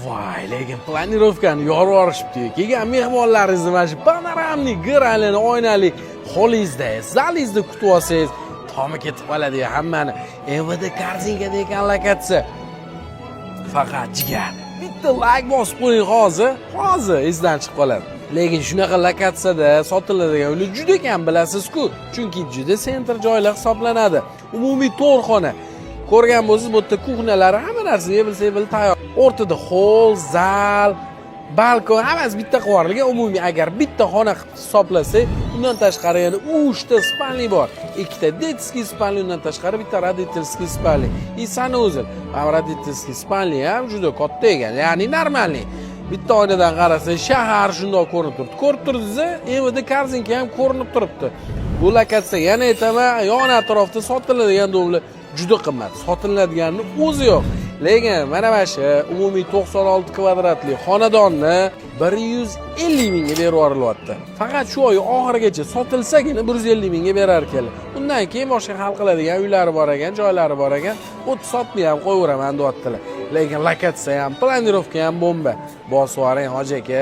Voy, lekin planirovkani yorib yuborishibdi. Kelgan mehmonlaringizni mana shu panoramli, gralini, oynali holingizda, zalingizda kutib olsangiz, tomi ketib qoladi hammani. MVD kartinka degan lokatsiya. Faqat jigar. Bitta like bosib qo'ying hozir esdan chiqib qoladi. Lekin shunaqa lokatsiyada sotiladigan uylar juda kam bilasiz-ku, chunki juda sentr joylar hisoblanadi. Umumiy to'rxona. Ko'rgan bo'lsangiz, bu yerda kuxnalari, hamma narsa yebilsa tayyor. O'rtada hol, zal, balkon, hammasi bitta qilib yuborilgan. Umumiy agar bitta xona hisoblasak, undan tashqari yana 3 ta spalni bor. 2 ta detskiy spalni, undan tashqari bitta родительский spalni. Sanuzel. Родительский spalni ham juda katta ekan, ya'ni normalniy. Bitta oynadan qarasa shahar shundoq ko'rinib turibdi. Ko'rib turibsiz, MVD kartinka ham ko'rinib turibdi. Bu lokatsiya yana aytaman, yon atrofda sotiladigan domlar juda qimmat. Sotiladiganning o'zi yo'q. Lekin mana shu umumiy 96 kvadratli xonadonni 150 mingga berib yuborilyapti. Faqat shu oy oxirigacha sotilsagina 150 mingga berar ekanlar. Undan keyin boshqa hal qiladigan uylari bor ekan, joylari bor ekan, o't sotmay ham qo'yaveraman deyaptilar. Lekin lokatsiya ham, planirovka ham bomba. Bosib yuboring hoji aka.